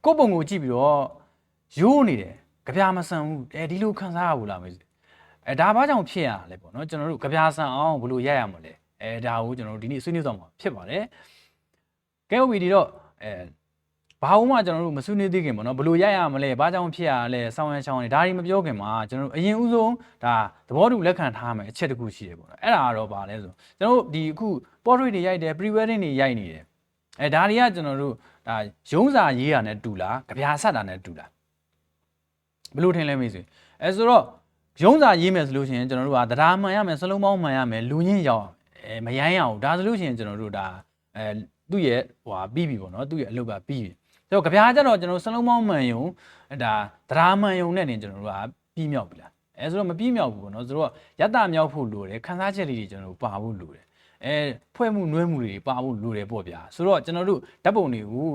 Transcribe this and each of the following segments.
ကိုပုံကိုကြည့်ပြီးတော့ရိုးနေတယ်ကြပြာမဆန်ဘူးဒီလိုခံစားရဘူးလားမေဒါဘာကြောင့်ဖြစ်ရလဲပေါ့နော်ကျွန်တော်တို့ကြပြာဆန်အောင်ဘယ်လိုရိုက်ရမလဲဒါကိုကျွန်တော်တို့ဒီနေ့ဆွေးနွေးတော့မှာဖြစ်ပါတယ်ကဲဟုတ်ပြီဒီတော့ဘာလို့မှကျွန်တော်တို့မဆွေးနွေးသေးခင်ပေါ့နော်ဘယ်လိုရိုက်ရမလဲဘာကြောင့်ဖြစ်ရလဲဆောင်းရချောင်းနေဒါတွေမပြောခင်မှာကျွန်တော်တို့အရင်ဦးဆုံးဒါသဘောတူလက်ခံထားမယ်အချက်တစ်ခုရှိတယ်ပေါ့နော်အဲ့ဒါကတော့ဘာလဲဆိုကျွန်တော်တို့ဒီအခု portrait တွေရိုက်တယ် pre wedding တွေရိုက်နေတယ်ဒါတွေကကျွန်တော်တို့ဒါရုံးစာရေးတာနဲ့တူလားကြပြာဆက်တာနဲ့တူလားဘယ်လိုထင်လဲမေးဆိုဆိုတော့ရုံးစာရေးမယ်ဆိုလို့ရှိရင်ကျွန်တော်တို့ကတရားမှန်ရမယ်စလုံးပေါင်းမှန်ရမယ်လူညင်းရောက်မရိုင်းရအောင်ဒါဆိုလို့ရှိရင်ကျွန်တော်တို့ဒါသူ့ရဲ့ဟိုပြီးပြီပေါ့နော်သူ့ရဲ့အလုပ်ကပြီးပြီဆိုတော့ကြပြားကြတော့ကျွန်တော်စလုံးပေါင်းမှန်ယုံဒါတရားမှန်ယုံနဲ့နေကျွန်တော်တို့ကပြီးမြောက်ပြီလားဆိုတော့မပြီးမြောက်ဘူးပေါ့နော်ဆိုတော့ရတမြောက်ဖို့လိုတယ်ခန်းစားချက်လေးတွေကျွန်တော်တို့ပါဖို့လိုတယ်ဖွဲ့မှုနွဲမှုတွေပါဖို့လိုတယ်ပေါ့ဗျာဆိုတော့ကျွန်တော်တို့ဓာတ်ပုံတွေကို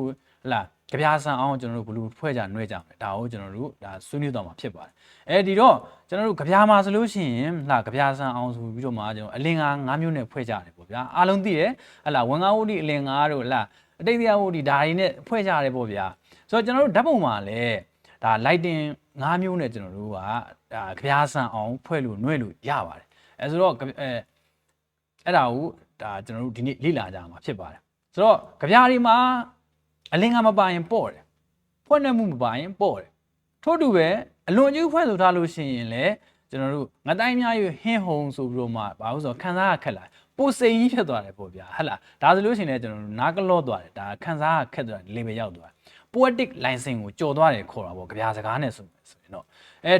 ဟလာကြပြားဆန်အောင်ကျွန်တော်တို့ဘလူးဖွဲ့ကြနွဲကြမယ်ဒါကိုကျွန်တော်တို့ဒါဆွေးနွေးတော့မှာဖြစ်ပါတယ်ဒီတော့ကျွန်တော်တို့ကြပြားမှာဆိုလို့ရှိရင်ဟလာကြပြားဆန်အောင်ဆိုပြီးတော့မှကျွန်တော်အလင်္ကာ9မျိုးနဲ့ဖွဲ့ကြတယ်ပေါ့ဗျာအားလုံးသိတယ်ဟလာဝန်ကားဝုဒ္ဓအလင်္ကာတို့ဟလာအတိတ်တရားဝုဒ္ဓဒါတွေနဲ့ဖွဲ့ကြရတယ်ပေါ့ဗျာဆိုတော့ကျွန်တော်တို့ဓာတ်ပုံမှာလည်းဒါ lighting 9မျိုးနဲ့ကျွန်တော်တို့ကဒါကြပြားဆန်အောင်ဖွဲ့လို့နွဲလို့ရပါတယ်ဆိုတော့အဲ့ဒါကိုဒါကျွန်တော်တို့ဒီနေ့လေ့လာကြမှာဖြစ်ပါတယ်ဆိုတော့ကြပြားတွေမှာအလင်္ကာမပါရင်ပေါ့တယ်ဖွဲ့နေမှုမပါရင်ပေါ့တယ်ထို့တူပဲအလွန်ကျူးဖွဲ့ဆိုထားလို့ရှိရင်လည်းကျွန်တော်တို့ငတိုင်းများရွဟင်းဟုံဆိုပြီးတော့မှဘာလို့ဆိုတော့ခန်းစားရခက်လာပိုစိန်ကြီးဖြစ်သွားတယ်ပေါ့ဗျာဟဟလားဒါဆိုလို့ရှိရင်လည်းကျွန်တော်တို့နားကလော့သွားတယ်ဒါခန်းစားရခက်သွားတယ် level ရောက်သွားတယ် poetic license ကိုကြော်သွားတယ်ခေါ်တာပေါ့ကြပြားစကားနဲ့ဆိုရင်တော့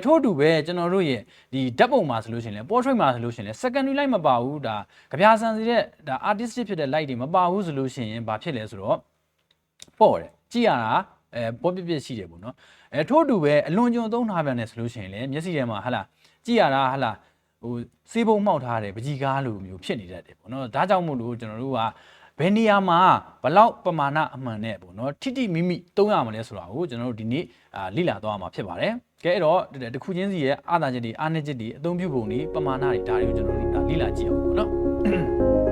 ထို့တူပဲကျွန်တော်တို့ရဲ့ဒီဓာတ်ပုံမှာဆိုလို့ရှိရင်လည်း portrait မှာဆိုလို့ရှိရင်လည်း secondary light မပါဘူးဒါကြပြားဆန်စီတဲ့ဒါ artistic ဖြစ်တဲ့ light တွေမပါဘူးဆိုလို့ရှိရင်ဘာဖြစ်လဲဆိုတော့ပေါ့တယ်ကြည့်ရတာပေါ်ပြပြရှိတယ်ပေါ့နော်ထို့တူပဲအလွန်ကျွံသုံးထားပြန်တယ်ဆိုလို့ရှိရင်လည်းမျက်စိထဲမှာဟာလာကြည့်ရတာဟာလာဟိုစေးပုံမှောက်ထားတယ်ပကြီးကားလိုမျိုးဖြစ်နေတတ်တယ်ပေါ့နော်ဒါကြောင့်မို့လို့ကျွန်တော်တို့ကဘယ်နေရာမှာဘလောက်ပမာဏအမှန်နဲ့ပေါ့နော်ထိတိမိမိသုံးရမလဲဆိုတာကိုကျွန်တော်တို့ဒီနေ့လေ့လာသွားမှာဖြစ်ပါတယ်ကဲအဲ့တော့တခုချင်းစီရဲ့အာသာချက်တွေအားနည်းချက်တွေအသုံးပြုပုံတွေပမာဏတွေဒါတွေကိုကျွန်တော်တို့လေ့လာကြည့်အောင်ပေါ့နော်